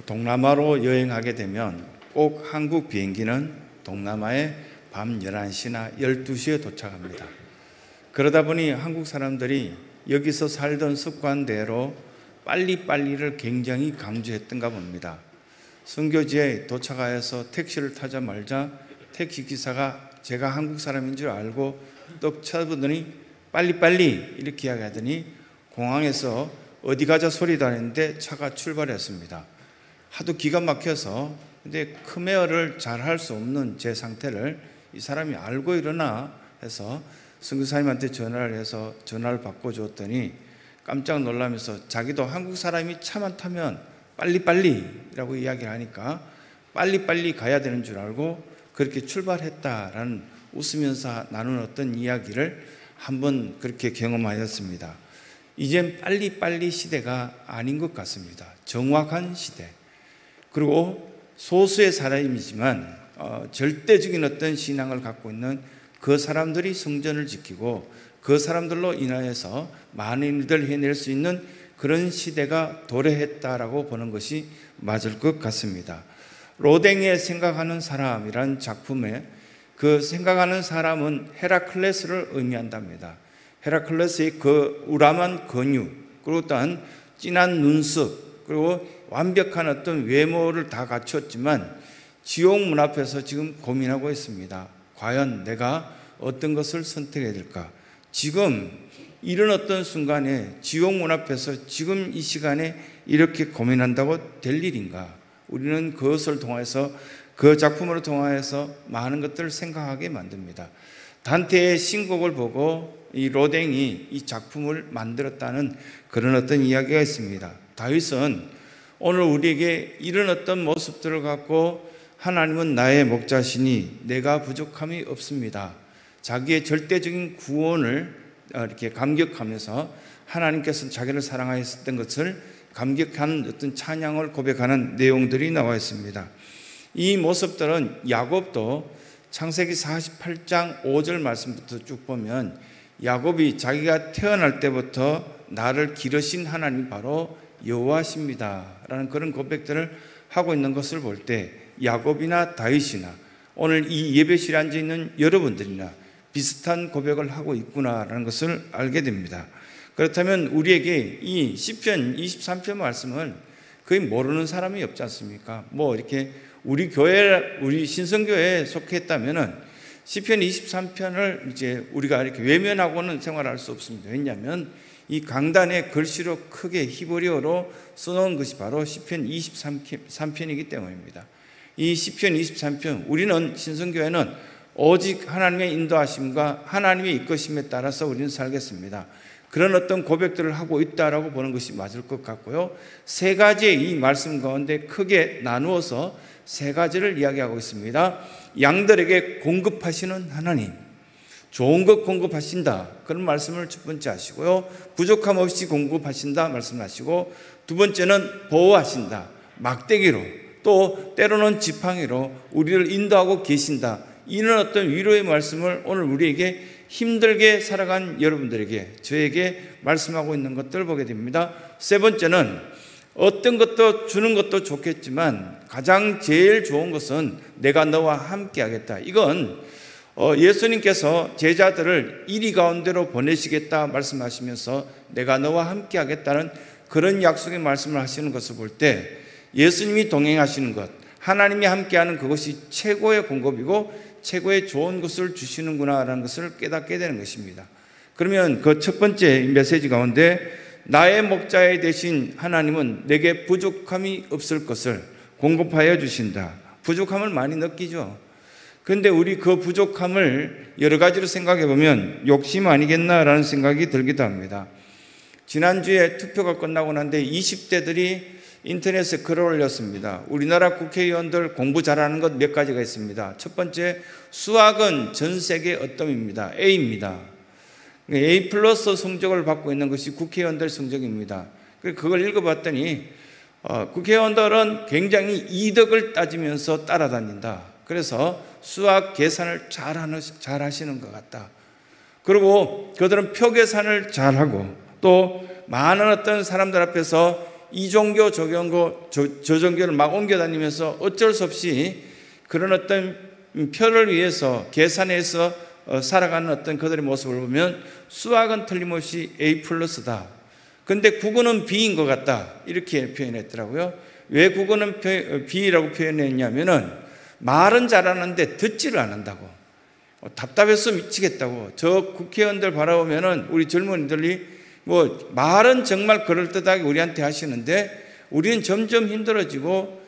동남아로 여행하게 되면 꼭 한국 비행기는 동남아에 밤 11시나 12시에 도착합니다. 그러다 보니 한국 사람들이 여기서 살던 습관대로 빨리빨리를 굉장히 강조했던가 봅니다. 선교지에 도착하여서 택시를 타자마자 택시기사가 제가 한국 사람인 줄 알고 떡 쳐보더니 빨리빨리 이렇게 이야기하더니 공항에서 어디 가자 소리도 안 했는데 차가 출발했습니다. 하도 기가 막혀서 근데 크메어를 잘 할 수 없는 제 상태를 이 사람이 알고 일어나 해서 선교사님한테 전화를 해서 전화를 바꿔줬더니 깜짝 놀라면서 자기도 한국 사람이 차만 타면 빨리빨리라고 이야기를 하니까 빨리빨리 가야 되는 줄 알고 그렇게 출발했다라는 웃으면서 나눈 어떤 이야기를 한번 그렇게 경험하였습니다. 이젠 빨리빨리 시대가 아닌 것 같습니다. 정확한 시대. 그리고 소수의 사람이지만 절대적인 어떤 신앙을 갖고 있는 그 사람들이 성전을 지키고 그 사람들로 인하여서 많은 일들을 해낼 수 있는 그런 시대가 도래했다라고 보는 것이 맞을 것 같습니다. 로댕의 생각하는 사람이란 작품에 그 생각하는 사람은 헤라클레스를 의미한답니다. 헤라클레스의 그 우람한 근육, 그리고 또한 진한 눈썹, 그리고 완벽한 어떤 외모를 다 갖췄지만 지옥 문 앞에서 지금 고민하고 있습니다. 과연 내가 어떤 것을 선택해야 될까? 지금 이런 어떤 순간에 지옥 문 앞에서 지금 이 시간에 이렇게 고민한다고 될 일인가? 우리는 그것을 통해서 그 작품을 통해서 많은 것들을 생각하게 만듭니다. 단테의 신곡을 보고 이 로댕이 이 작품을 만들었다는 그런 어떤 이야기가 있습니다. 다윗은 오늘 우리에게 이런 어떤 모습들을 갖고 하나님은 나의 목자시니 내가 부족함이 없습니다. 자기의 절대적인 구원을 이렇게 감격하면서 하나님께서 자기를 사랑하셨던 것을 감격하는 어떤 찬양을 고백하는 내용들이 나와 있습니다. 이 모습들은 야곱도 창세기 48장 5절 말씀부터 쭉 보면 야곱이 자기가 태어날 때부터 나를 기르신 하나님이 바로 여호와십니다 라는 그런 고백들을 하고 있는 것을 볼 때 야곱이나 다윗이나 오늘 이 예배실에 앉아있는 여러분들이나 비슷한 고백을 하고 있구나라는 것을 알게 됩니다. 그렇다면 우리에게 이 시편 23편 말씀을 거의 모르는 사람이 없지 않습니까? 뭐 이렇게 우리 교회, 우리 신성교회에 속했다면은 시편 23편을 이제 우리가 이렇게 외면하고는 생활할 수 없습니다. 왜냐하면 이 강단에 글씨로 크게 히브리어로 써놓은 것이 바로 시편 23편이기 때문입니다. 이 시편 23편, 우리는 신성교회는 오직 하나님의 인도하심과 하나님의 이끄심에 따라서 우리는 살겠습니다. 그런 어떤 고백들을 하고 있다라고 보는 것이 맞을 것 같고요. 세 가지의 이 말씀 가운데 크게 나누어서 세 가지를 이야기하고 있습니다. 양들에게 공급하시는 하나님, 좋은 것 공급하신다, 그런 말씀을 첫 번째 하시고요. 부족함 없이 공급하신다 말씀하시고, 두 번째는 보호하신다, 막대기로 또 때로는 지팡이로 우리를 인도하고 계신다, 이런 어떤 위로의 말씀을 오늘 우리에게 힘들게 살아간 여러분들에게, 저에게 말씀하고 있는 것들을 보게 됩니다. 세 번째는 어떤 것도 주는 것도 좋겠지만 가장 제일 좋은 것은 내가 너와 함께 하겠다. 이건 예수님께서 제자들을 이리 가운데로 보내시겠다 말씀하시면서 내가 너와 함께 하겠다는 그런 약속의 말씀을 하시는 것을 볼 때 예수님이 동행하시는 것, 하나님이 함께하는 그것이 최고의 공급이고 최고의 좋은 것을 주시는구나라는 것을 깨닫게 되는 것입니다. 그러면 그 첫 번째 메시지 가운데 나의 목자에 되신 하나님은 내게 부족함이 없을 것을 공급하여 주신다. 부족함을 많이 느끼죠. 그런데 우리 그 부족함을 여러 가지로 생각해 보면 욕심 아니겠나라는 생각이 들기도 합니다. 지난주에 투표가 끝나고 난데 20대들이 인터넷에 글을 올렸습니다. 우리나라 국회의원들 공부 잘하는 것 몇 가지가 있습니다. 첫 번째, 수학은 전 세계 어떤 A입니다. A 플러스 성적을 받고 있는 것이 국회의원들 성적입니다. 그걸 읽어봤더니 국회의원들은 굉장히 이덕을 따지면서 따라다닌다. 그래서 수학 계산을 잘 하시는 것 같다. 그리고 그들은 표 계산을 잘하고 또 많은 어떤 사람들 앞에서 이 종교 저 종교 저 종교를 막 옮겨 다니면서 어쩔 수 없이 그런 어떤 표를 위해서 계산해서 살아가는 어떤 그들의 모습을 보면 수학은 틀림없이 A 플러스다. 근데 국어는 B인 것 같다. 이렇게 표현했더라고요. 왜 국어는 B라고 표현했냐면은 말은 잘하는데 듣지를 않는다고. 답답해서 미치겠다고. 저 국회의원들 바라보면은 우리 젊은이들이 뭐 말은 정말 그럴듯하게 우리한테 하시는데 우리는 점점 힘들어지고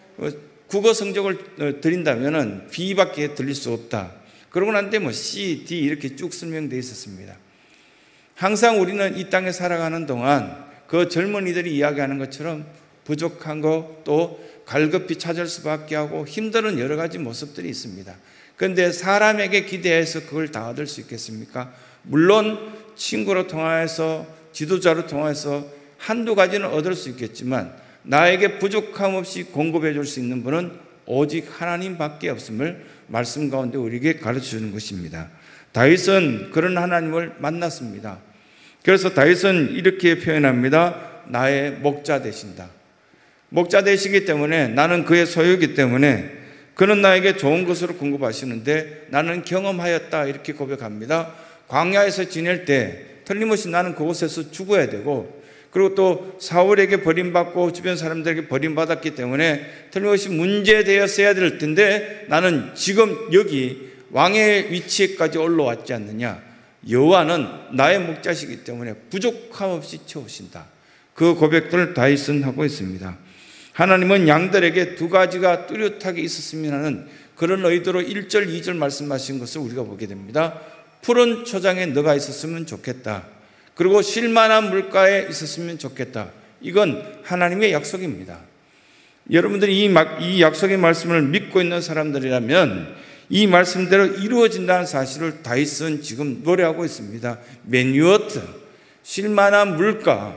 국어 성적을 드린다면은 B밖에 들릴 수 없다. 그러고 난 뒤에 뭐 C, D 이렇게 쭉 설명되어 있었습니다. 항상 우리는 이 땅에 살아가는 동안 그 젊은이들이 이야기하는 것처럼 부족한 거 또 갈급히 찾을 수밖에 하고 힘든 여러 가지 모습들이 있습니다. 그런데 사람에게 기대해서 그걸 다 얻을 수 있겠습니까? 물론 친구로 통하여서 지도자로 통해서 한두 가지는 얻을 수 있겠지만 나에게 부족함 없이 공급해 줄 수 있는 분은 오직 하나님밖에 없음을 말씀 가운데 우리에게 가르쳐 주는 것입니다. 다윗은 그런 하나님을 만났습니다. 그래서 다윗은 이렇게 표현합니다. 나의 목자 되신다. 목자 되시기 때문에 나는 그의 소유이기 때문에 그는 나에게 좋은 것으로 공급하시는데 나는 경험하였다 이렇게 고백합니다. 광야에서 지낼 때 틀림없이 나는 그곳에서 죽어야 되고 그리고 또 사울에게 버림받고 주변 사람들에게 버림받았기 때문에 틀림없이 문제되었어야 될 텐데 나는 지금 여기 왕의 위치에까지 올라왔지 않느냐. 여호와는 나의 목자시기 때문에 부족함 없이 채우신다. 그 고백들을 다윗은 하고 있습니다. 하나님은 양들에게 두 가지가 뚜렷하게 있었으면 하는 그런 의도로 1절, 2절 말씀하신 것을 우리가 보게 됩니다. 푸른 초장에 너가 있었으면 좋겠다. 그리고 쉴만한 물가에 있었으면 좋겠다. 이건 하나님의 약속입니다. 여러분들이 이 약속의 말씀을 믿고 있는 사람들이라면 이 말씀대로 이루어진다는 사실을 다윗은 지금 노래하고 있습니다. 메뉴어트, 쉴만한 물가.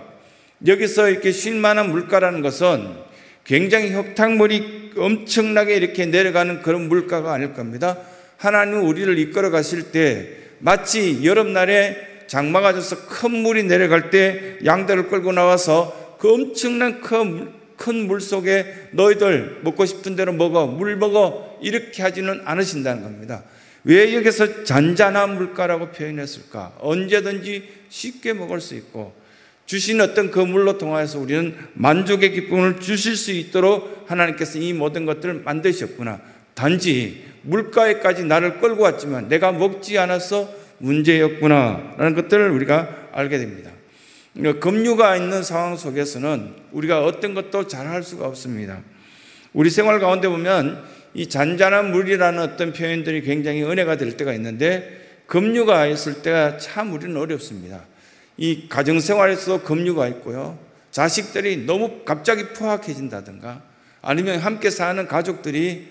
여기서 이렇게 쉴만한 물가라는 것은 굉장히 흙탕물이 엄청나게 이렇게 내려가는 그런 물가가 아닐 겁니다. 하나님은 우리를 이끌어 가실 때 마치 여름날에 장마가 져서 큰 물이 내려갈 때 양들을 끌고 나와서 그 엄청난 큰 물 속에 너희들 먹고 싶은 대로 먹어, 물 먹어 이렇게 하지는 않으신다는 겁니다. 왜 여기서 잔잔한 물가라고 표현했을까? 언제든지 쉽게 먹을 수 있고 주신 어떤 그 물로 통하여서 우리는 만족의 기쁨을 주실 수 있도록 하나님께서 이 모든 것들을 만드셨구나. 단지 물가에까지 나를 끌고 왔지만 내가 먹지 않아서 문제였구나 라는 것들을 우리가 알게 됩니다. 급류가 있는 상황 속에서는 우리가 어떤 것도 잘할 수가 없습니다. 우리 생활 가운데 보면 이 잔잔한 물이라는 어떤 표현들이 굉장히 은혜가 될 때가 있는데 급류가 있을 때가 참 우리는 어렵습니다. 이 가정생활에서 급류가 있고요. 자식들이 너무 갑자기 포악해진다든가 아니면 함께 사는 가족들이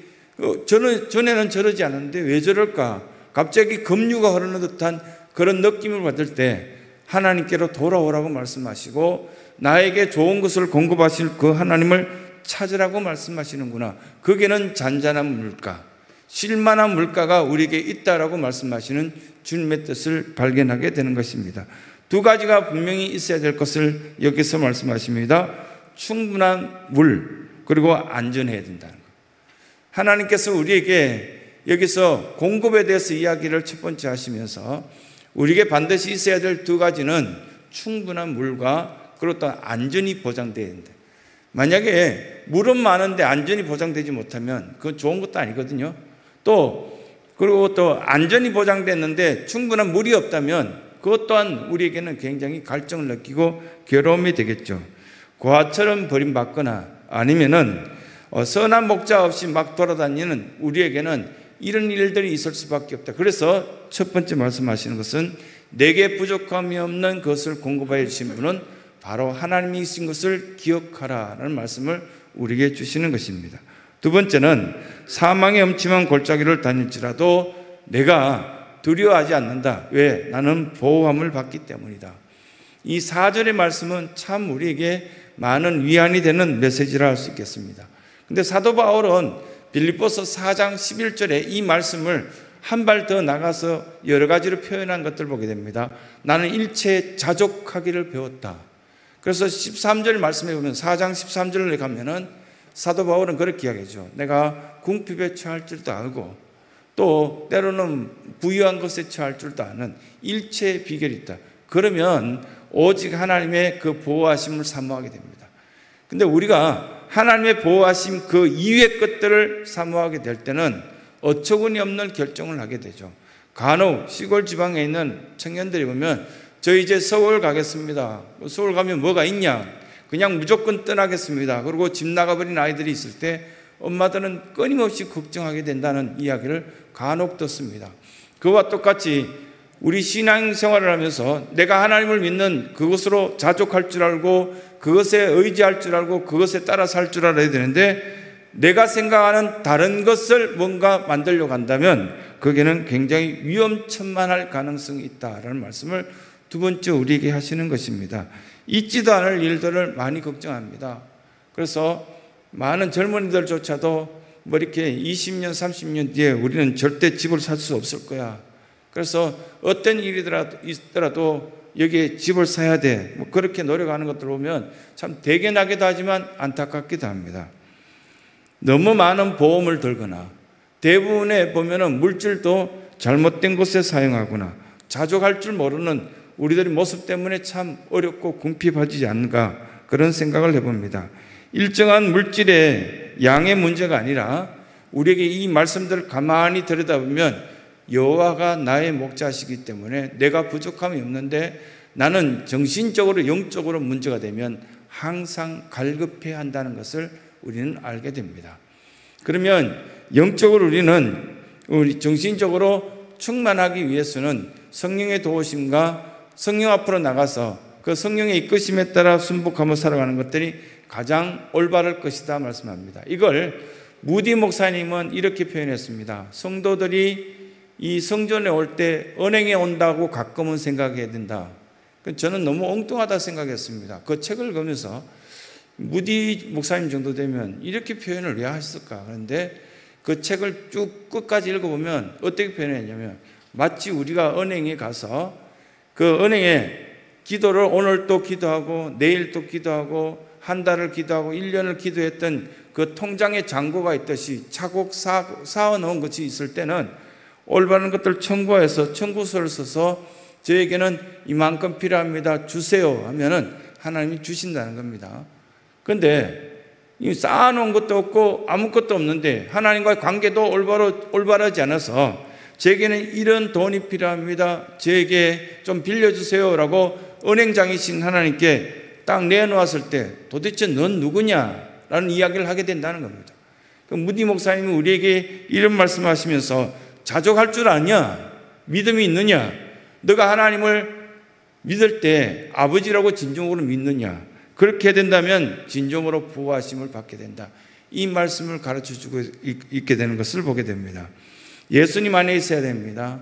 전에는 저러지 않았는데 왜 저럴까? 갑자기 급류가 흐르는 듯한 그런 느낌을 받을 때 하나님께로 돌아오라고 말씀하시고 나에게 좋은 것을 공급하실 그 하나님을 찾으라고 말씀하시는구나. 거기는 잔잔한 물가, 쉴만한 물가가 우리에게 있다라고 말씀하시는 주님의 뜻을 발견하게 되는 것입니다. 두 가지가 분명히 있어야 될 것을 여기서 말씀하십니다. 충분한 물, 그리고 안전해야 된다는 것. 하나님께서 우리에게 여기서 공급에 대해서 이야기를 첫 번째 하시면서 우리에게 반드시 있어야 될 두 가지는 충분한 물과 그리고 또 안전이 보장되어야 된다. 만약에 물은 많은데 안전이 보장되지 못하면 그건 좋은 것도 아니거든요. 그리고 또 안전이 보장됐는데 충분한 물이 없다면 그것 또한 우리에게는 굉장히 갈증을 느끼고 괴로움이 되겠죠. 고아처럼 버림받거나 아니면은 선한 목자 없이 막 돌아다니는 우리에게는 이런 일들이 있을 수밖에 없다. 그래서 첫 번째 말씀하시는 것은 내게 부족함이 없는 것을 공급하여 주신 분은 바로 하나님이신 것을 기억하라는 말씀을 우리에게 주시는 것입니다. 두 번째는 사망의 음침한 골짜기를 다닐지라도 내가 두려워하지 않는다. 왜? 나는 보호함을 받기 때문이다. 이 4절의 말씀은 참 우리에게 많은 위안이 되는 메시지라 할 수 있겠습니다. 근데 사도 바울은 빌립보서 4장 11절에 이 말씀을 한 발 더 나가서 여러 가지로 표현한 것들을 보게 됩니다. 나는 일체에 자족하기를 배웠다. 그래서 13절 말씀해 보면 4장 13절에 가면은 사도 바울은 그렇게 이야기하죠. 내가 궁핍에 처할 줄도 알고 또 때로는 부유한 것에 처할 줄도 아는 일체의 비결이 있다. 그러면 오직 하나님의 그 보호하심을 사모하게 됩니다. 근데 우리가 하나님의 보호하심 그 이외의 것들을 사모하게 될 때는 어처구니 없는 결정을 하게 되죠. 간혹 시골 지방에 있는 청년들이 보면 저 이제 서울 가겠습니다. 서울 가면 뭐가 있냐? 그냥 무조건 떠나겠습니다. 그리고 집 나가버린 아이들이 있을 때 엄마들은 끊임없이 걱정하게 된다는 이야기를 간혹 듣습니다. 그와 똑같이 우리 신앙생활을 하면서 내가 하나님을 믿는 그것으로 자족할 줄 알고 그것에 의지할 줄 알고 그것에 따라 살 줄 알아야 되는데 내가 생각하는 다른 것을 뭔가 만들려고 한다면 거기에는 굉장히 위험천만할 가능성이 있다라는 말씀을 두 번째 우리에게 하시는 것입니다. 있지도 않을 일들을 많이 걱정합니다. 그래서 많은 젊은이들조차도 뭐 이렇게 20년, 30년 뒤에 우리는 절대 집을 살 수 없을 거야. 그래서 어떤 일이 있더라도 여기에 집을 사야 돼. 뭐 그렇게 노력하는 것들 보면 참 대견하기도 하지만 안타깝기도 합니다. 너무 많은 보험을 들거나 대부분에 보면은 물질도 잘못된 곳에 사용하거나 자족할 줄 모르는 우리들의 모습 때문에 참 어렵고 궁핍하지 않은가 그런 생각을 해봅니다. 일정한 물질의 양의 문제가 아니라 우리에게 이 말씀들을 가만히 들여다보면 여호와가 나의 목자시기 때문에 내가 부족함이 없는데 나는 정신적으로 영적으로 문제가 되면 항상 갈급해야 한다는 것을 우리는 알게 됩니다. 그러면 영적으로 우리 정신적으로 충만하기 위해서는 성령의 도우심과 성령 앞으로 나가서 그 성령의 이끄심에 따라 순복하며 살아가는 것들이 가장 올바를 것이다 말씀합니다. 이걸 무디 목사님은 이렇게 표현했습니다. 성도들이 이 성전에 올 때 은행에 온다고 가끔은 생각해야 된다. 저는 너무 엉뚱하다 생각했습니다. 그 책을 읽으면서 무디 목사님 정도 되면 이렇게 표현을 왜 하셨을까? 그런데 그 책을 쭉 끝까지 읽어보면 어떻게 표현했냐면 마치 우리가 은행에 가서 그 은행에 기도를 오늘 또 기도하고 내일 또 기도하고 한 달을 기도하고 1년을 기도했던 그 통장에 잔고가 있듯이 차곡 쌓아놓은 것이 있을 때는 올바른 것들 청구해서 청구서를 써서 저에게는 이만큼 필요합니다. 주세요 하면은 하나님이 주신다는 겁니다. 그런데 이 쌓아놓은 것도 없고 아무것도 없는데 하나님과의 관계도 올바르지 않아서 제게는 이런 돈이 필요합니다. 저에게 좀 빌려주세요 라고 은행장이신 하나님께 딱 내놓았을 때 도대체 넌 누구냐라는 이야기를 하게 된다는 겁니다. 무디 목사님이 우리에게 이런 말씀하시면서 자족할 줄 아냐? 믿음이 있느냐? 너가 하나님을 믿을 때 아버지라고 진정으로 믿느냐? 그렇게 된다면 진정으로 보호하심을 받게 된다. 이 말씀을 가르쳐주고 있게 되는 것을 보게 됩니다. 예수님 안에 있어야 됩니다.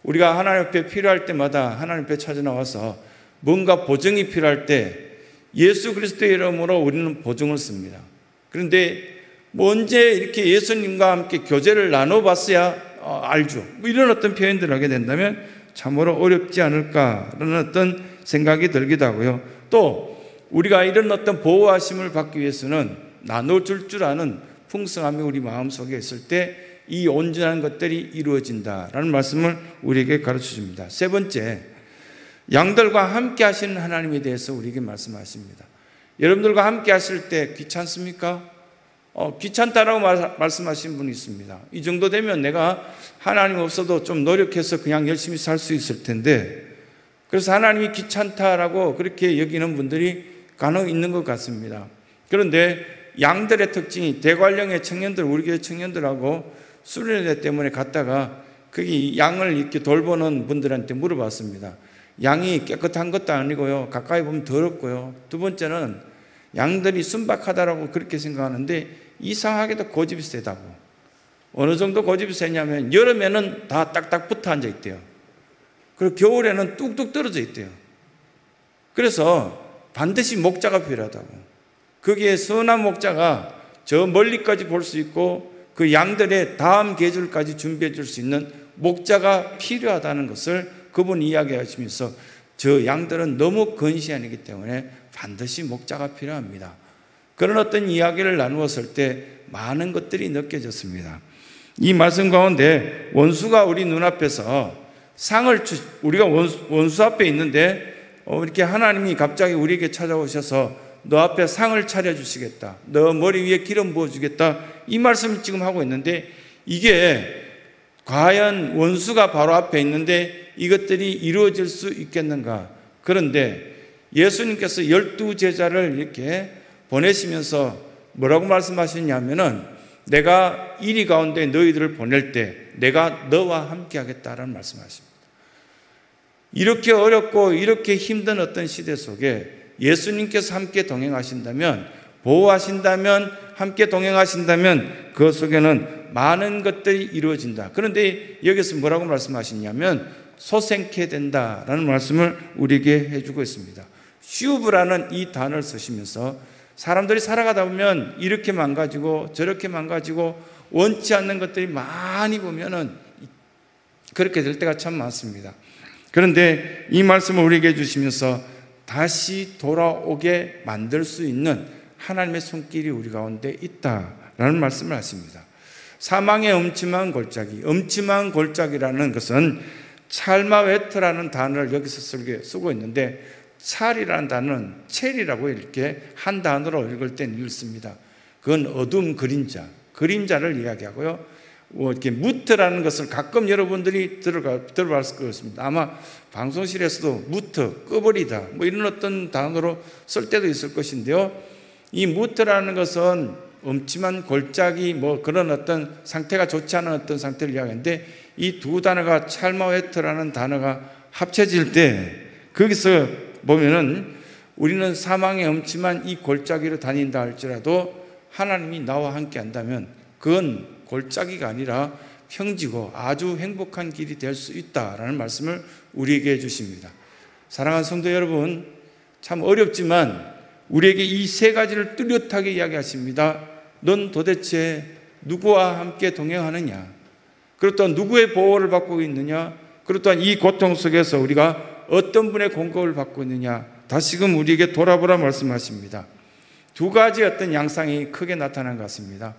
우리가 하나님 앞에 필요할 때마다 하나님 앞에 찾아 나와서 뭔가 보증이 필요할 때 예수 그리스도의 이름으로 우리는 보증을 씁니다. 그런데 뭐 언제 이렇게 예수님과 함께 교제를 나눠봤어야 알죠. 뭐 이런 어떤 표현들을 하게 된다면 참으로 어렵지 않을까라는 어떤 생각이 들기도 하고요. 또 우리가 이런 어떤 보호하심을 받기 위해서는 나눠줄 줄 아는 풍성함이 우리 마음속에 있을 때 이 온전한 것들이 이루어진다라는 말씀을 우리에게 가르쳐 줍니다. 세 번째, 양들과 함께 하시는 하나님에 대해서 우리에게 말씀하십니다. 여러분들과 함께 하실 때 귀찮습니까? 귀찮다라고 말씀하신 분이 있습니다. 이 정도 되면 내가 하나님 없어도 좀 노력해서 그냥 열심히 살 수 있을 텐데, 그래서 하나님이 귀찮다라고 그렇게 여기는 분들이 간혹 있는 것 같습니다. 그런데 양들의 특징이 대관령의 청년들, 우리 교회 청년들하고 수련회 때문에 갔다가 거기 양을 이렇게 돌보는 분들한테 물어봤습니다. 양이 깨끗한 것도 아니고요, 가까이 보면 더럽고요, 두 번째는 양들이 순박하다라고 그렇게 생각하는데 이상하게도 고집이 세다고. 어느 정도 고집이 세냐면 여름에는 다 딱딱 붙어 앉아 있대요. 그리고 겨울에는 뚝뚝 떨어져 있대요. 그래서 반드시 목자가 필요하다고. 거기에 선한 목자가 저 멀리까지 볼 수 있고 그 양들의 다음 계절까지 준비해 줄 수 있는 목자가 필요하다는 것을 그분이 이야기하시면서 저 양들은 너무 건시안이기 때문에 반드시 목자가 필요합니다. 그런 어떤 이야기를 나누었을 때 많은 것들이 느껴졌습니다. 이 말씀 가운데 원수가 우리 눈앞에서 우리가 원수 앞에 있는데 이렇게 하나님이 갑자기 우리에게 찾아오셔서 너 앞에 상을 차려주시겠다, 너 머리 위에 기름 부어주겠다, 이 말씀을 지금 하고 있는데, 이게 과연 원수가 바로 앞에 있는데 이것들이 이루어질 수 있겠는가? 그런데 예수님께서 12제자를 이렇게 보내시면서 뭐라고 말씀하셨냐면은, 내가 이리 가운데 너희들을 보낼 때 내가 너와 함께 하겠다라는 말씀하십니다. 이렇게 어렵고 이렇게 힘든 어떤 시대 속에 예수님께서 함께 동행하신다면, 보호하신다면, 함께 동행하신다면 그 속에는 많은 것들이 이루어진다. 그런데 여기서 뭐라고 말씀하시냐면 소생케 된다라는 말씀을 우리에게 해주고 있습니다. 슈브라는 이 단어를 쓰시면서 사람들이 살아가다 보면 이렇게 망가지고 저렇게 망가지고 원치 않는 것들이 많이 보면은 그렇게 될 때가 참 많습니다. 그런데 이 말씀을 우리에게 해주시면서 다시 돌아오게 만들 수 있는 하나님의 손길이 우리 가운데 있다라는 말씀을 하십니다. 사망의 엄침한 골짜기, 엄침한 골짜기라는 것은 찰마웨트라는 단어를 여기서 쓰고 있는데, 찰이라는 단어는 첼이라고 이렇게 한 단어로 읽을 땐 읽습니다. 그건 어둠, 그림자를 이야기하고요. 이렇게 무트라는 것을 가끔 여러분들이 들어봤을 것입니다. 아마 방송실에서도 무트, 꺼버리다, 이런 어떤 단어로 쓸 때도 있을 것인데요. 이 무트라는 것은 엄침한 골짜기, 그런 어떤 상태가 좋지 않은 어떤 상태를 이야기하는데, 이 두 단어가 찰마웨트라는 단어가 합쳐질 때 거기서 보면은 우리는 사망의 엄침한 이 골짜기로 다닌다 할지라도 하나님이 나와 함께 한다면 그건 골짜기가 아니라 평지고 아주 행복한 길이 될 수 있다라는 말씀을 우리에게 해주십니다. 사랑하는 성도 여러분, 참 어렵지만 우리에게 이 세 가지를 뚜렷하게 이야기하십니다. 넌 도대체 누구와 함께 동행하느냐? 그리고 또 누구의 보호를 받고 있느냐? 그리고 또한 이 고통 속에서 우리가 어떤 분의 공급을 받고 있느냐? 다시금 우리에게 돌아보라 말씀하십니다. 두 가지 어떤 양상이 크게 나타난 것 같습니다.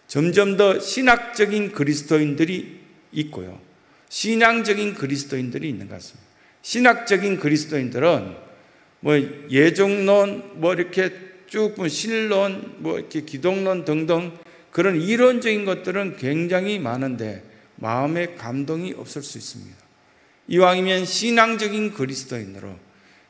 점점 더 신학적인 그리스도인들이 있고요, 신앙적인 그리스도인들이 있는 것 같습니다. 신학적인 그리스도인들은 예정론, 이렇게 쭉 신론, 이렇게 기독론 등등 그런 이론적인 것들은 굉장히 많은데 마음에 감동이 없을 수 있습니다. 이왕이면 신앙적인 그리스도인으로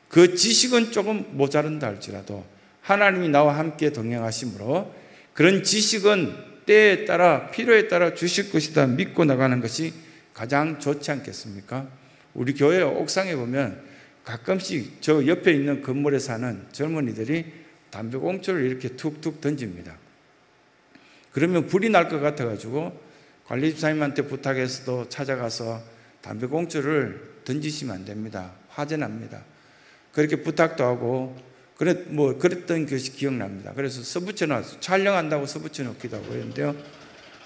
그 지식은 조금 모자른다 할지라도 하나님이 나와 함께 동행하심으로 그런 지식은 때에 따라 필요에 따라 주실 것이다 믿고 나가는 것이 가장 좋지 않겠습니까? 우리 교회 옥상에 보면 가끔씩 저 옆에 있는 건물에 사는 젊은이들이 담배꽁초를 이렇게 툭툭 던집니다. 그러면 불이 날 것 같아가지고 관리집사님한테 부탁해서도 찾아가서 담배꽁초를 던지시면 안 됩니다. 화재 납니다. 그렇게 부탁도 하고 그랬던 것이 기억납니다. 그래서 써붙여놨어요. 촬영한다고 써붙여놓기도 하고 그랬는데요.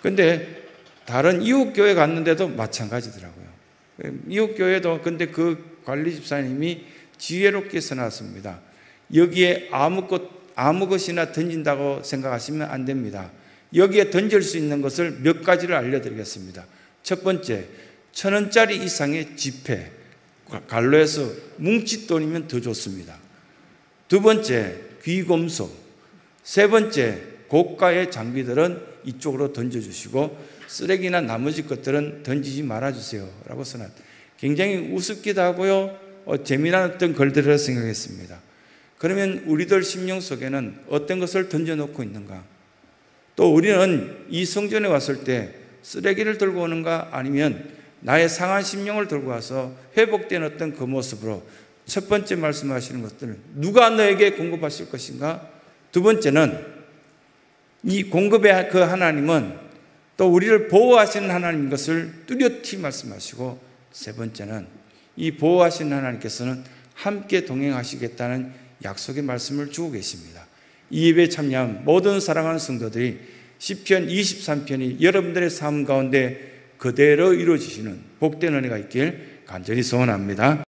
근데 다른 이웃교회 갔는데도 마찬가지더라고요. 이웃교회도 근데 그 관리집사님이 지혜롭게 써놨습니다. 여기에 아무 것이나 던진다고 생각하시면 안 됩니다. 여기에 던질 수 있는 것을 몇 가지를 알려드리겠습니다. 첫 번째, 1,000원짜리 이상의 지폐, 갈로에서 뭉칫돈이면 더 좋습니다. 두 번째, 귀금속. 세 번째, 고가의 장비들은 이쪽으로 던져주시고 쓰레기나 나머지 것들은 던지지 말아주세요 라고 써놨. 굉장히 우습기도 하고요, 재미난 어떤 글들이라 생각했습니다. 그러면 우리들 심령 속에는 어떤 것을 던져놓고 있는가? 또 우리는 이 성전에 왔을 때 쓰레기를 들고 오는가, 아니면 나의 상한 심령을 들고 와서 회복된 어떤 그 모습으로 첫 번째 말씀하시는 것들, 누가 너에게 공급하실 것인가? 두 번째는 이 공급의 그 하나님은 또 우리를 보호하시는 하나님인 것을 뚜렷이 말씀하시고, 세 번째는 이 보호하시는 하나님께서는 함께 동행하시겠다는 약속의 말씀을 주고 계십니다. 이 예배에 참여한 모든 사랑하는 성도들이 시편 23편이 여러분들의 삶 가운데 그대로 이루어지시는 복된 은혜가 있길 간절히 소원합니다.